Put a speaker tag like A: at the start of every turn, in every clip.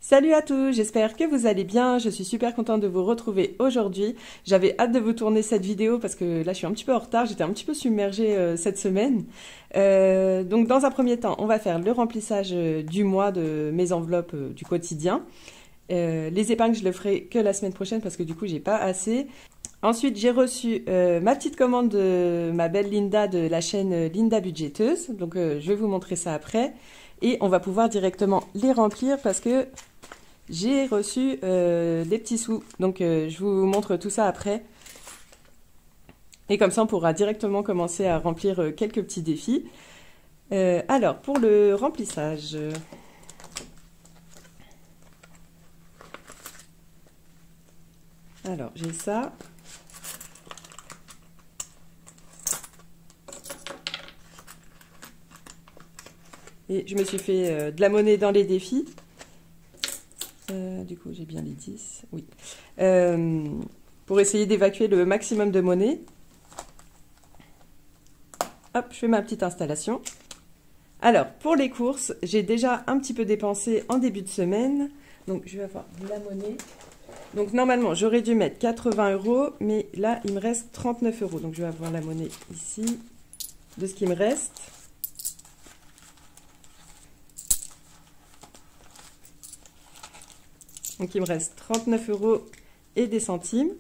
A: Salut à tous, j'espère que vous allez bien. Je suis super contente de vous retrouver aujourd'hui. J'avais hâte de vous tourner cette vidéo parce que là je suis un petit peu en retard, j'étais un petit peu submergée cette semaine. Donc dans un premier temps, on va faire le remplissage du mois de mes enveloppes du quotidien. Les épingles, je le ferai que la semaine prochaine parce que du coup j'ai pas assez. Ensuite, j'ai reçu ma petite commande de ma belle Linda de la chaîne Linda Budgéteuse. Donc je vais vous montrer ça après. Et on va pouvoir directement les remplir parce que j'ai reçu des petits sous. Donc je vous montre tout ça après. Et comme ça, on pourra directement commencer à remplir quelques petits défis. Alors, pour le remplissage... Alors, j'ai ça. Et je me suis fait de la monnaie dans les défis. Du coup, j'ai bien les 10. Oui. Pour essayer d'évacuer le maximum de monnaie. Hop, je fais ma petite installation. Alors, pour les courses, j'ai déjà un petit peu dépensé en début de semaine. Donc, je vais avoir de la monnaie. Donc, normalement, j'aurais dû mettre 80 €, mais là, il me reste 39 €. Donc, je vais avoir la monnaie ici de ce qui me reste. Donc, il me reste 39 € et des centimes.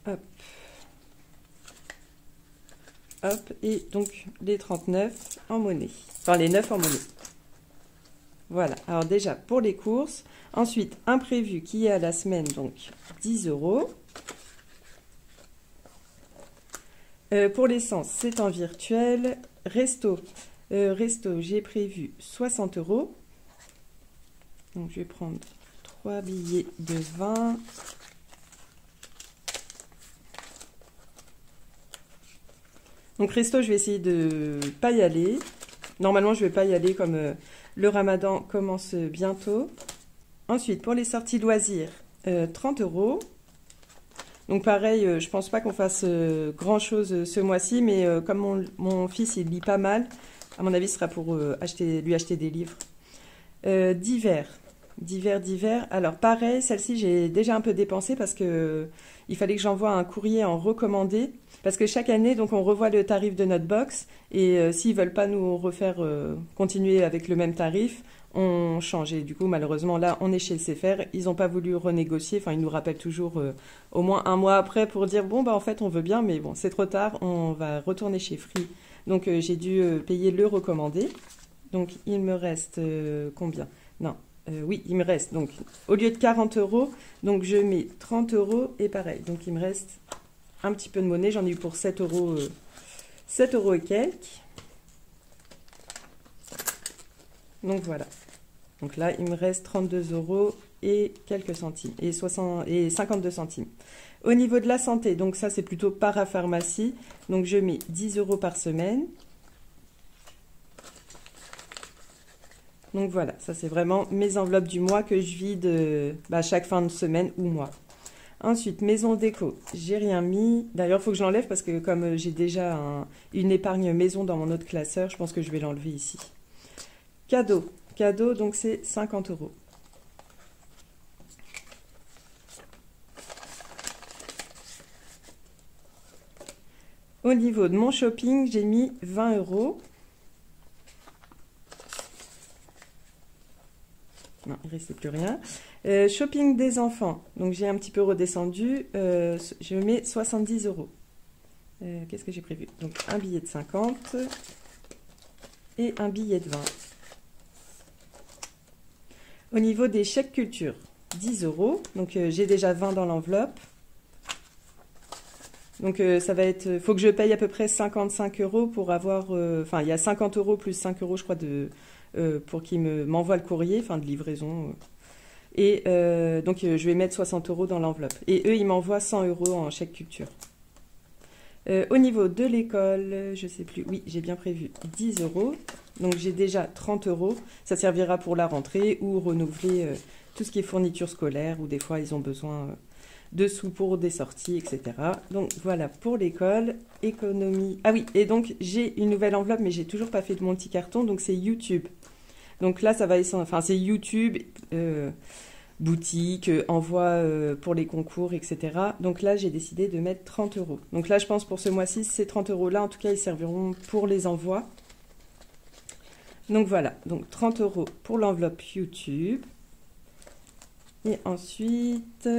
A: Hop. Hop. Et donc, les 39 en monnaie. Enfin, les 9 en monnaie. Voilà. Alors, déjà, pour les courses. Ensuite, imprévu qui est à la semaine, donc 10 €. Pour l'essence, c'est en virtuel. Resto. Resto, j'ai prévu 60 €. Donc, je vais prendre 3 billets de 20. Donc, resto, je vais essayer de ne pas y aller. Normalement, je ne vais pas y aller comme le ramadan commence bientôt. Ensuite, pour les sorties loisirs, 30 €. Donc, pareil, je ne pense pas qu'on fasse grand-chose ce mois-ci, mais comme mon fils, il lit pas mal, à mon avis, ce sera pour lui acheter des livres. Divers. Alors, pareil, celle-ci, j'ai déjà un peu dépensé parce que il fallait que j'envoie un courrier en recommandé. Parce que chaque année, donc, on revoit le tarif de notre box. Et s'ils veulent pas nous refaire continuer avec le même tarif, on change. Et du coup, malheureusement, là, on est chez le CFR. Ils n'ont pas voulu renégocier. Enfin, ils nous rappellent toujours au moins un mois après pour dire, bon, bah, en fait, on veut bien, mais bon, c'est trop tard. On va retourner chez Free. Donc, j'ai dû payer le recommandé. Donc, il me reste combien? Non. Oui, il me reste, donc, au lieu de 40 €, donc je mets 30 € et pareil. Donc, il me reste un petit peu de monnaie. J'en ai eu pour 7 €, 7 € et quelques. Donc, voilà. Donc là, il me reste 32 € et quelques centimes, et 52 centimes. Au niveau de la santé, donc ça, c'est plutôt parapharmacie. Donc, je mets 10 € par semaine. Donc voilà, ça c'est vraiment mes enveloppes du mois que je vide chaque fin de semaine ou mois. Ensuite, maison déco, j'ai rien mis. D'ailleurs, il faut que je l'enlève parce que comme j'ai déjà une épargne maison dans mon autre classeur, je pense que je vais l'enlever ici. Cadeau, donc c'est 50 €. Au niveau de mon shopping, j'ai mis 20 €. Non, il ne restait plus rien. Shopping des enfants. Donc, j'ai un petit peu redescendu. Je mets 70 €. Qu'est-ce que j'ai prévu? Donc, un billet de 50 et un billet de 20. Au niveau des chèques culture, 10 €. Donc, j'ai déjà 20 dans l'enveloppe. Donc, ça va être... faut que je paye à peu près 55 € pour avoir... Enfin, il y a 50 € plus 5 €, je crois, pour qu'ils m'envoient le courrier, enfin de livraison. Et donc, je vais mettre 60 € dans l'enveloppe. Et eux, ils m'envoient 100 € en chèque culture. Au niveau de l'école, je sais plus, oui, j'ai bien prévu 10 €. Donc, j'ai déjà 30 €. Ça servira pour la rentrée ou renouveler tout ce qui est fourniture scolaire, ou des fois, ils ont besoin de sous pour des sorties, etc. Donc voilà pour l'école, économie. Ah oui, et donc j'ai une nouvelle enveloppe, mais j'ai toujours pas fait de mon petit carton, donc c'est YouTube. Donc là, ça va être, enfin c'est YouTube, boutique, envoi pour les concours, etc. Donc là, j'ai décidé de mettre 30 €. Donc là, je pense pour ce mois-ci, ces 30 € là, en tout cas, ils serviront pour les envois. Donc voilà, donc 30 € pour l'enveloppe YouTube. Et ensuite...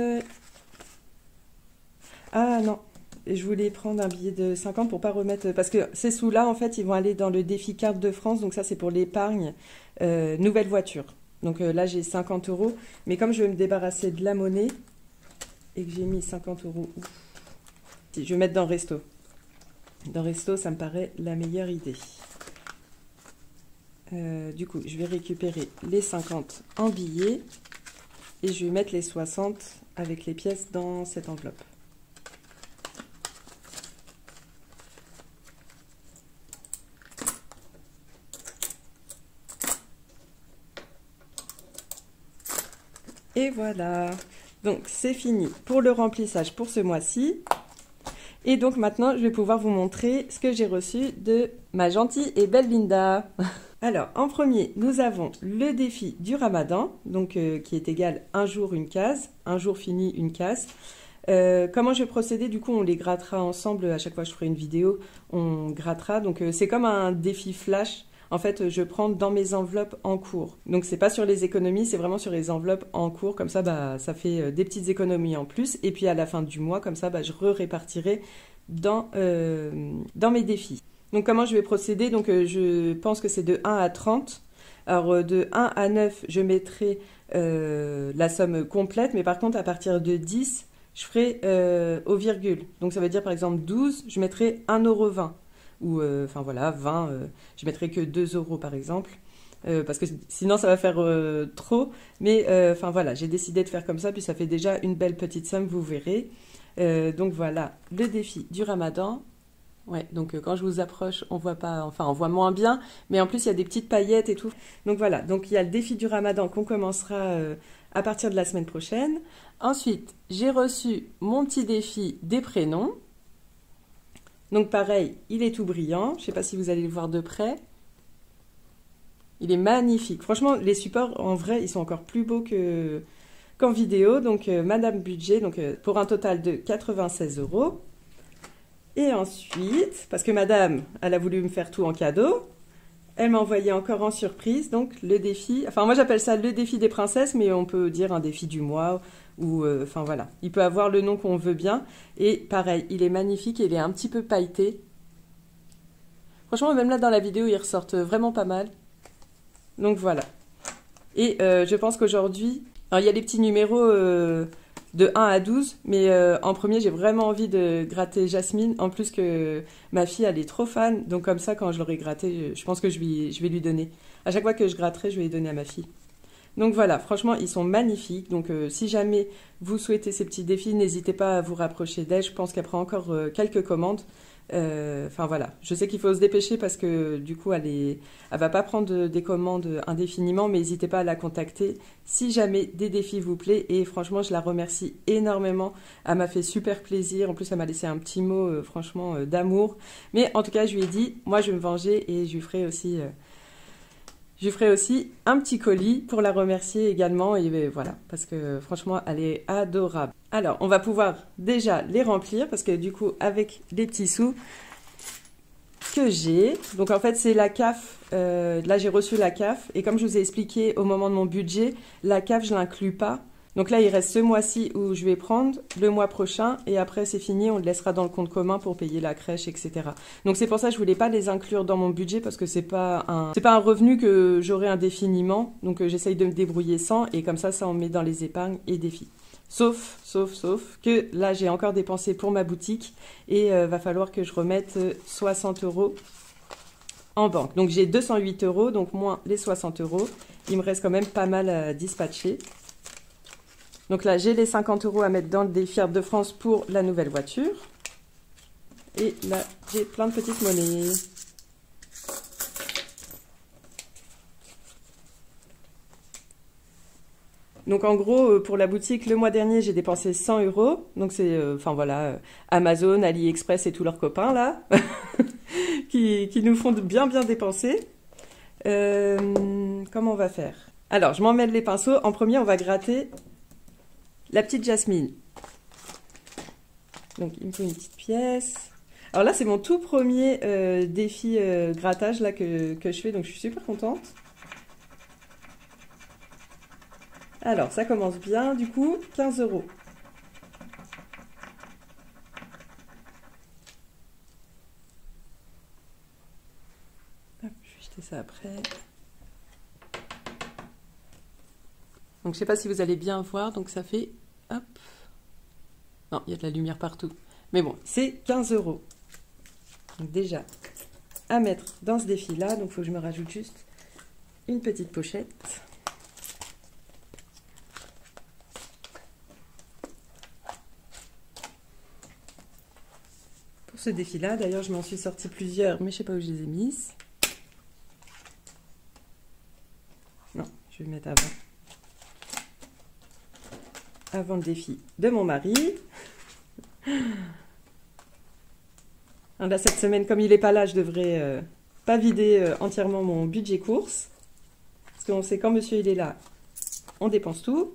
A: Ah non, je voulais prendre un billet de 50 pour pas remettre... Parce que ces sous-là, en fait, ils vont aller dans le défi carte de France. Donc ça, c'est pour l'épargne nouvelle voiture. Donc là, j'ai 50 €. Mais comme je vais me débarrasser de la monnaie et que j'ai mis 50 €... Je vais mettre dans Resto. Dans Resto, ça me paraît la meilleure idée. Du coup, je vais récupérer les 50 en billets et je vais mettre les 60 avec les pièces dans cette enveloppe. Et voilà, donc c'est fini pour le remplissage pour ce mois-ci. Et donc maintenant, je vais pouvoir vous montrer ce que j'ai reçu de ma gentille et belle Linda. Alors, en premier, nous avons le défi du Ramadan, donc qui est égal un jour une case, un jour fini une case. Comment je vais procéder? Du coup, on les grattera ensemble. À chaque fois que je ferai une vidéo, on grattera. Donc, c'est comme un défi flash. En fait, je prends dans mes enveloppes en cours. Donc, c'est pas sur les économies, c'est vraiment sur les enveloppes en cours. Comme ça, bah, ça fait des petites économies en plus. Et puis, à la fin du mois, comme ça, bah, je répartirai dans mes défis. Donc, comment je vais procéder? Donc, je pense que c'est de 1 à 30. Alors, de 1 à 9, je mettrai la somme complète. Mais par contre, à partir de 10, je ferai au virgule. Donc, ça veut dire, par exemple, 12, je mettrai 1,20 €. Ou, enfin voilà, 20, je mettrai que 2 € par exemple. Parce que sinon, ça va faire trop. Mais, enfin voilà, j'ai décidé de faire comme ça. Puis, ça fait déjà une belle petite somme, vous verrez. Donc, voilà, le défi du Ramadan. Ouais, donc quand je vous approche, on voit pas, enfin on voit moins bien, mais en plus il y a des petites paillettes et tout. Donc voilà, donc il y a le défi du Ramadan qu'on commencera à partir de la semaine prochaine. Ensuite, j'ai reçu mon petit défi des prénoms. Donc pareil, il est tout brillant, je ne sais pas si vous allez le voir de près. Il est magnifique. Franchement, les supports en vrai, ils sont encore plus beaux qu'en vidéo. Donc Madame Budget, donc pour un total de 96 €. Et ensuite, parce que madame, elle a voulu me faire tout en cadeau, elle m'a envoyé encore en surprise, donc le défi, enfin moi j'appelle ça le défi des princesses, mais on peut dire un défi du mois, ou enfin voilà, il peut avoir le nom qu'on veut bien, et pareil, il est magnifique, et il est un petit peu pailleté. Franchement, même là dans la vidéo, ils ressortent vraiment pas mal. Donc voilà. Et je pense qu'aujourd'hui, alors il y a les petits numéros... de 1 à 12, mais en premier, j'ai vraiment envie de gratter Jasmine. En plus que ma fille, elle est trop fan. Donc comme ça, quand je l'aurai gratté, je pense que je vais lui donner. À chaque fois que je gratterai, je vais lui donner à ma fille. Donc voilà, franchement, ils sont magnifiques. Donc si jamais vous souhaitez ces petits défis, n'hésitez pas à vous rapprocher d'elle. Je pense qu'elle prend encore quelques commandes. Enfin voilà, je sais qu'il faut se dépêcher parce que du coup elle va pas prendre des commandes indéfiniment, mais n'hésitez pas à la contacter si jamais des défis vous plaît. Et franchement, je la remercie énormément. Elle m'a fait super plaisir. En plus, elle m'a laissé un petit mot franchement d'amour. Mais en tout cas, je lui ai dit, moi je vais me venger et je lui ferai aussi un petit colis pour la remercier également. Et voilà, parce que franchement, elle est adorable. Alors, on va pouvoir déjà les remplir parce que du coup, avec les petits sous que j'ai, donc en fait, c'est la CAF. Là, j'ai reçu la CAF. Et comme je vous ai expliqué au moment de mon budget, la CAF, je ne l'inclus pas. Donc là, il reste ce mois-ci où je vais prendre, le mois prochain, et après c'est fini, on le laissera dans le compte commun pour payer la crèche, etc. Donc c'est pour ça que je voulais pas les inclure dans mon budget parce que c'est pas un revenu que j'aurai indéfiniment. Donc j'essaye de me débrouiller sans, et comme ça on met dans les épargnes et défis. Sauf que là j'ai encore dépensé pour ma boutique et va falloir que je remette 60 € en banque. Donc j'ai 208 €, donc moins les 60 €. Il me reste quand même pas mal à dispatcher. Donc là, j'ai les 50 € à mettre dans le défi de France pour la nouvelle voiture. Et là, j'ai plein de petites monnaies. Donc en gros, pour la boutique, le mois dernier, j'ai dépensé 100 €. Donc c'est, enfin voilà, Amazon, AliExpress et tous leurs copains là, qui nous font bien dépenser. Comment on va faire? Alors, je m'emmêle les pinceaux. En premier, on va gratter la petite Jasmine. Donc il me faut une petite pièce. Alors là, c'est mon tout premier défi grattage là, que je fais, donc je suis super contente. Alors, ça commence bien, du coup, 15 €. Hop, je vais jeter ça après. Donc, je sais pas si vous allez bien voir, donc ça fait... Hop. Non, il y a de la lumière partout. Mais bon, c'est 15 €. Donc déjà, à mettre dans ce défi-là, donc il faut que je me rajoute juste une petite pochette. Pour ce défi-là, d'ailleurs, je m'en suis sorti plusieurs, mais je sais pas où je les ai mises. Non, je vais mettre avant. Avant le défi de mon mari. Là, cette semaine, comme il n'est pas là, je devrais pas vider entièrement mon budget course. Parce qu'on sait quand monsieur il est là, on dépense tout.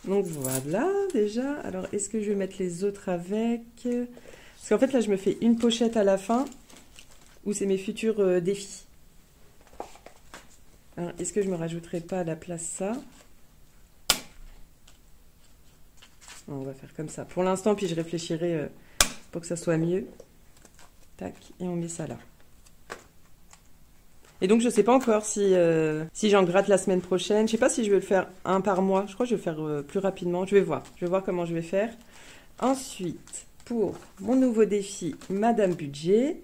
A: Donc voilà, déjà. Alors, est-ce que je vais mettre les autres avec? Parce qu'en fait, là, je me fais une pochette à la fin, où c'est mes futurs défis. Est-ce que je me rajouterai pas à la place ça? On va faire comme ça pour l'instant, puis je réfléchirai pour que ça soit mieux. Tac, et on met ça là. Et donc, je ne sais pas encore si j'en gratte la semaine prochaine. Je ne sais pas si je vais le faire un par mois. Je crois que je vais le faire plus rapidement. Je vais voir. Je vais voir comment je vais faire. Ensuite, pour mon nouveau défi, Madame Budget.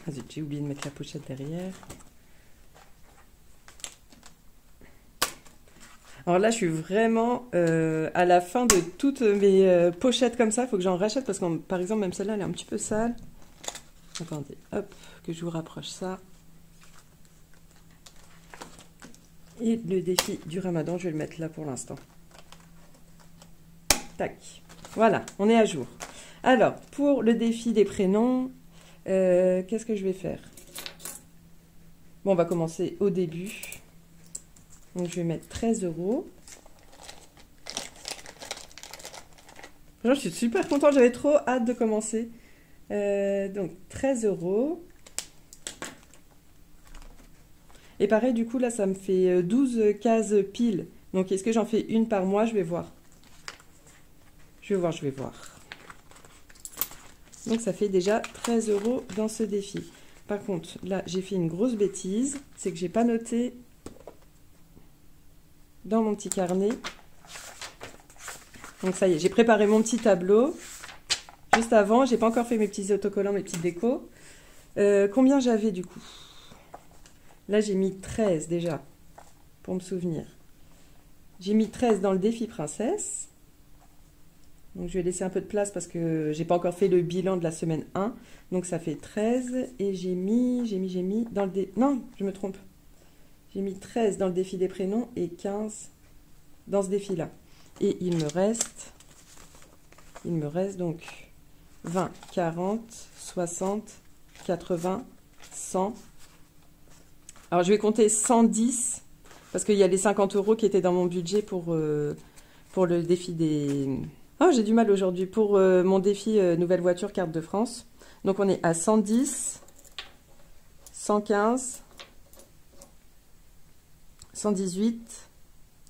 A: Ah zut, j'ai oublié de mettre la pochette derrière. Alors là, je suis vraiment à la fin de toutes mes pochettes comme ça. Il faut que j'en rachète parce que, par exemple, même celle-là, elle est un petit peu sale. Attendez, hop, que je vous rapproche ça. Et le défi du Ramadan, je vais le mettre là pour l'instant. Tac. Voilà, on est à jour. Alors, pour le défi des prénoms, qu'est-ce que je vais faire? Bon, on va commencer au début. Donc, je vais mettre 13 €. Je suis super contente, j'avais trop hâte de commencer. Donc, 13 €. Et pareil, du coup, là, ça me fait 12 cases pile. Donc, est-ce que j'en fais une par mois? Je vais voir. Je vais voir. Donc, ça fait déjà 13 € dans ce défi. Par contre, là, j'ai fait une grosse bêtise. C'est que j'ai pas noté dans mon petit carnet. Donc ça y est, j'ai préparé mon petit tableau. Juste avant, j'ai pas encore fait mes petits autocollants, mes petites décos. Combien j'avais du coup? Là, j'ai mis 13 déjà, pour me souvenir. J'ai mis 13 dans le défi princesse. Donc je vais laisser un peu de place parce que j'ai pas encore fait le bilan de la semaine 1. Donc ça fait 13 et j'ai mis dans le défi... Non, je me trompe. J'ai mis 13 dans le défi des prénoms et 15 dans ce défi-là. Et il me reste donc 20, 40, 60, 80, 100. Alors je vais compter 110 parce qu'il y a les 50 € qui étaient dans mon budget pour le défi des... Oh, j'ai du mal aujourd'hui. Pour mon défi nouvelle voiture carte de France. Donc on est à 110, 115... 118,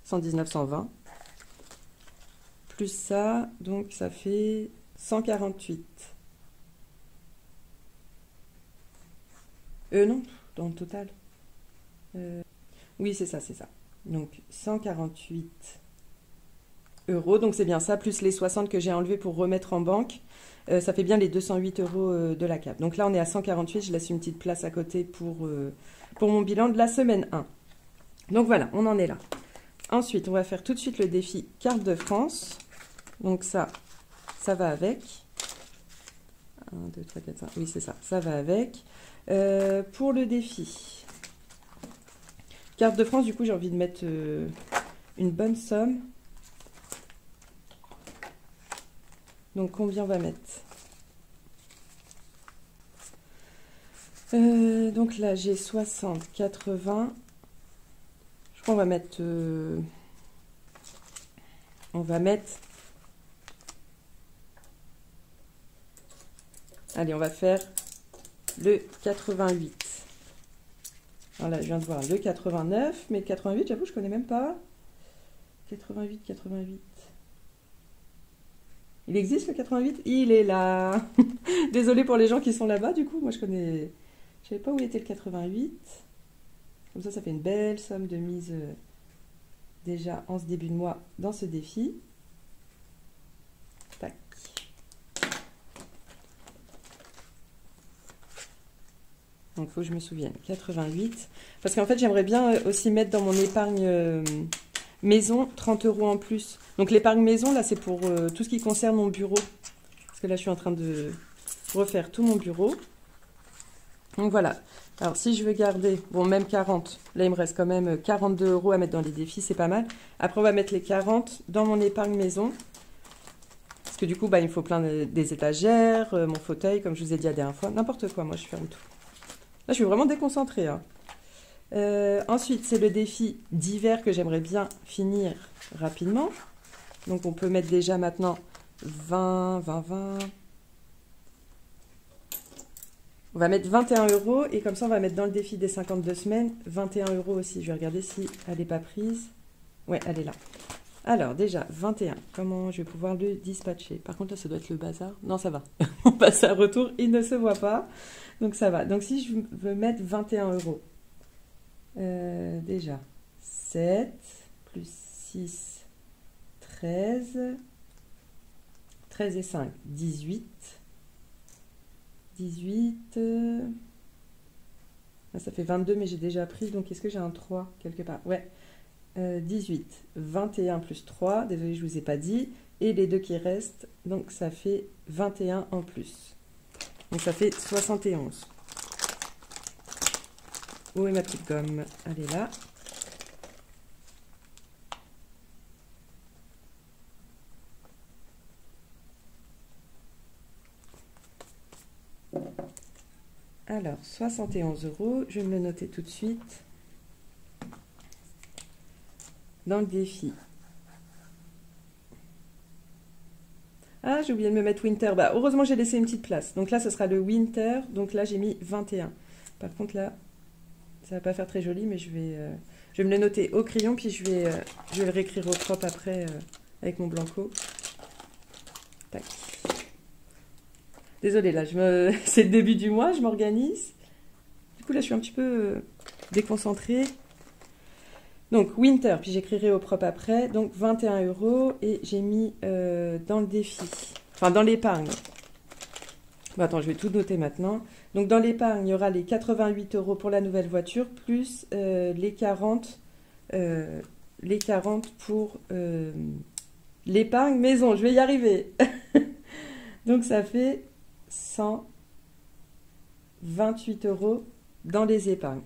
A: 119, 120, plus ça, donc ça fait 148. Non, dans le total. Oui, c'est ça, c'est ça. Donc 148 €, donc c'est bien ça, plus les 60 que j'ai enlevés pour remettre en banque. Ça fait bien les 208 € de la CAF. Donc là, on est à 148, je laisse une petite place à côté pour mon bilan de la semaine 1. Donc voilà, on en est là. Ensuite, on va faire tout de suite le défi carte de France. Donc ça va avec. 1, 2, 3, 4, 5. Oui, c'est ça. Ça va avec. Pour le défi. Carte de France, du coup, j'ai envie de mettre une bonne somme. Donc, combien on va mettre? Donc là, j'ai 60, 80. Je crois qu'on va mettre... on va mettre... Allez, on va faire le 88. Alors là, je viens de voir le 89, mais le 88, j'avoue, je connais même pas. 88, 88. Il existe le 88? Il est là. Désolée pour les gens qui sont là-bas, du coup. Moi, je connais... Je savais pas où était le 88. Comme ça fait une belle somme de mise déjà en ce début de mois dans ce défi. Tac. Donc, il faut que je me souvienne. 88. Parce qu'en fait, j'aimerais bien aussi mettre dans mon épargne maison 30 € en plus. Donc, l'épargne maison, là, c'est pour tout ce qui concerne mon bureau. Parce que là, je suis en train de refaire tout mon bureau. Donc, voilà. Alors, si je veux garder, bon, même 40, là, il me reste quand même 42 € à mettre dans les défis, c'est pas mal. Après, on va mettre les 40 dans mon épargne maison. Parce que du coup, bah, il me faut plein des étagères, mon fauteuil, comme je vous ai dit la dernière fois. N'importe quoi, moi, je ferme tout. Là, je suis vraiment déconcentrée. Hein. Ensuite, c'est le défi d'hiver que j'aimerais bien finir rapidement. Donc, on peut mettre déjà maintenant 20, 20, 20... On va mettre 21 € et comme ça, on va mettre dans le défi des 52 semaines 21 € aussi. Je vais regarder si elle n'est pas prise. Ouais, elle est là. Alors, déjà, 21. Comment je vais pouvoir le dispatcher? Par contre, là, ça doit être le bazar. Non, ça va. On passe à retour. Il ne se voit pas. Donc, ça va. Donc, si je veux mettre 21 €, déjà, 7 plus 6, 13. 13 et 5, 18. 18, ça fait 22, mais j'ai déjà pris, donc est-ce que j'ai un 3 quelque part? Ouais, 18, 21 plus 3, désolé, je ne vous ai pas dit, et les deux qui restent, donc ça fait 21 en plus. Donc ça fait 71. Où est ma petite gomme? Elle est là. Alors, 71 €, je vais me le noter tout de suite. Dans le défi. Ah, j'ai oublié de me mettre Winter. Bah, heureusement, j'ai laissé une petite place. Donc là, ce sera le Winter. Donc là, j'ai mis 21. Par contre, là, ça va pas faire très joli, mais je vais me le noter au crayon, puis je vais le réécrire au propre après avec mon blanco. Tac. Désolée, là, c'est le début du mois, je m'organise. Du coup, là, je suis un petit peu déconcentrée. Donc, Winter, puis j'écrirai au propre après. Donc, 21 € et j'ai mis dans le défi, enfin, dans l'épargne. Bon, attends, je vais tout noter maintenant. Donc, dans l'épargne, il y aura les 88 € pour la nouvelle voiture, plus les 40 pour l'épargne maison. Je vais y arriver. Donc, ça fait 128 € dans les épargnes.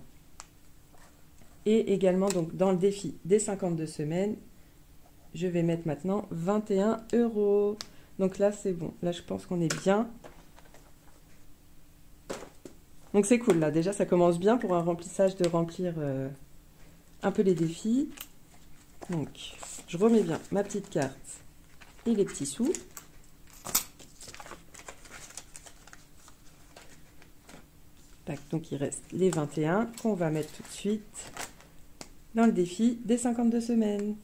A: Et également, donc, dans le défi des 52 semaines, je vais mettre maintenant 21 €. Donc là, c'est bon. Là, je pense qu'on est bien. Donc, c'est cool. Là, déjà, ça commence bien pour un remplissage de remplir un peu les défis. Donc, je remets bien ma petite carte et les petits sous. Tac, donc, il reste les 21 qu'on va mettre tout de suite dans le défi des 52 semaines.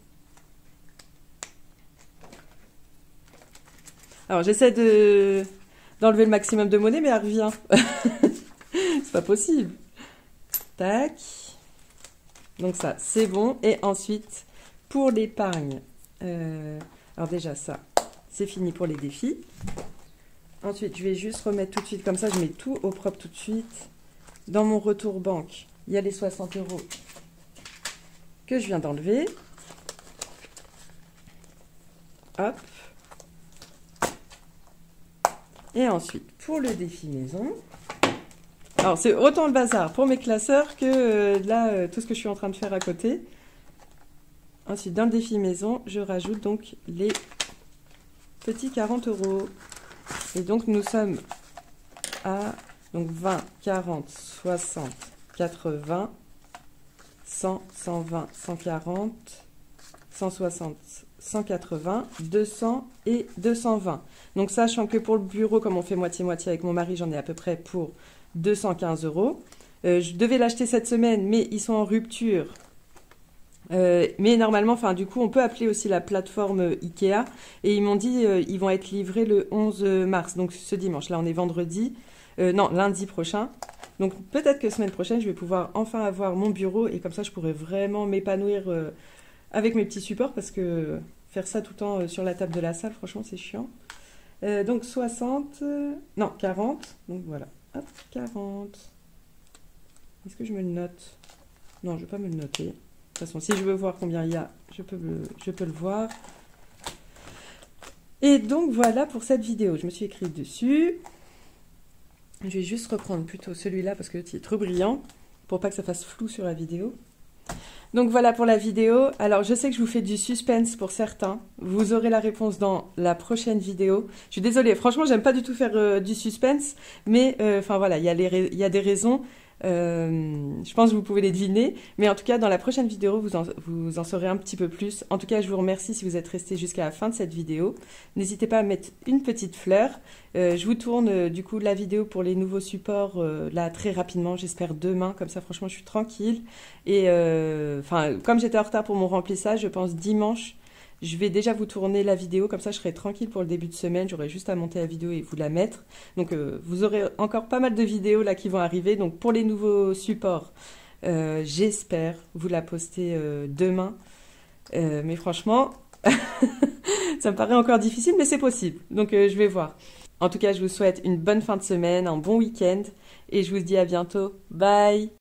A: Alors, j'essaie d'enlever le maximum de monnaie, mais elle revient. C'est pas possible. Tac. Donc ça, c'est bon. Et ensuite, pour l'épargne, alors déjà ça, c'est fini pour les défis. Ensuite, je vais juste remettre tout de suite, comme ça, je mets tout au propre tout de suite. Dans mon retour banque, il y a les 60 € que je viens d'enlever. Hop. Et ensuite, pour le défi maison, alors c'est autant le bazar pour mes classeurs que là, tout ce que je suis en train de faire à côté. Ensuite, dans le défi maison, je rajoute donc les petits 40 €. Et donc, nous sommes à donc 20, 40, 60, 80, 100, 120, 140, 160, 180, 200 et 220. Donc, sachant que pour le bureau, comme on fait moitié-moitié avec mon mari, j'en ai à peu près pour 215 €. Je devais l'acheter cette semaine, mais ils sont en rupture. Mais normalement, enfin du coup, on peut appeler aussi la plateforme Ikea. Et ils m'ont dit ils vont être livrés le 11 mars, donc ce dimanche. Là, on est vendredi. Non, lundi prochain. Donc peut-être que semaine prochaine, je vais pouvoir enfin avoir mon bureau. Et comme ça, je pourrai vraiment m'épanouir avec mes petits supports. Parce que faire ça tout le temps sur la table de la salle, franchement, c'est chiant. Donc 60... non, 40. Donc voilà. Hop, 40. Est-ce que je me le note? Non, je ne vais pas me le noter. De toute façon, si je veux voir combien il y a, je peux le voir. Et donc, voilà pour cette vidéo. Je me suis écrite dessus. Je vais juste reprendre plutôt celui-là parce que il est trop brillant pour pas que ça fasse flou sur la vidéo. Donc, voilà pour la vidéo. Alors, je sais que je vous fais du suspense pour certains. Vous aurez la réponse dans la prochaine vidéo. Je suis désolée. Franchement, j'aime pas du tout faire du suspense. Mais, enfin, voilà, il y a des raisons. Je pense que vous pouvez les deviner, mais en tout cas dans la prochaine vidéo vous en saurez un petit peu plus. En tout cas je vous remercie si vous êtes restés jusqu'à la fin de cette vidéo. N'hésitez pas à mettre une petite fleur. Je vous tourne du coup la vidéo pour les nouveaux supports là très rapidement, j'espère demain, comme ça franchement je suis tranquille. Et enfin comme j'étais en retard pour mon remplissage, je pense dimanche je vais déjà vous tourner la vidéo, comme ça je serai tranquille pour le début de semaine, j'aurai juste à monter la vidéo et vous la mettre. Donc vous aurez encore pas mal de vidéos là qui vont arriver. Donc pour les nouveaux supports, j'espère vous la poster demain. Mais franchement, ça me paraît encore difficile, mais c'est possible. Donc je vais voir. En tout cas, je vous souhaite une bonne fin de semaine, un bon week-end et je vous dis à bientôt. Bye!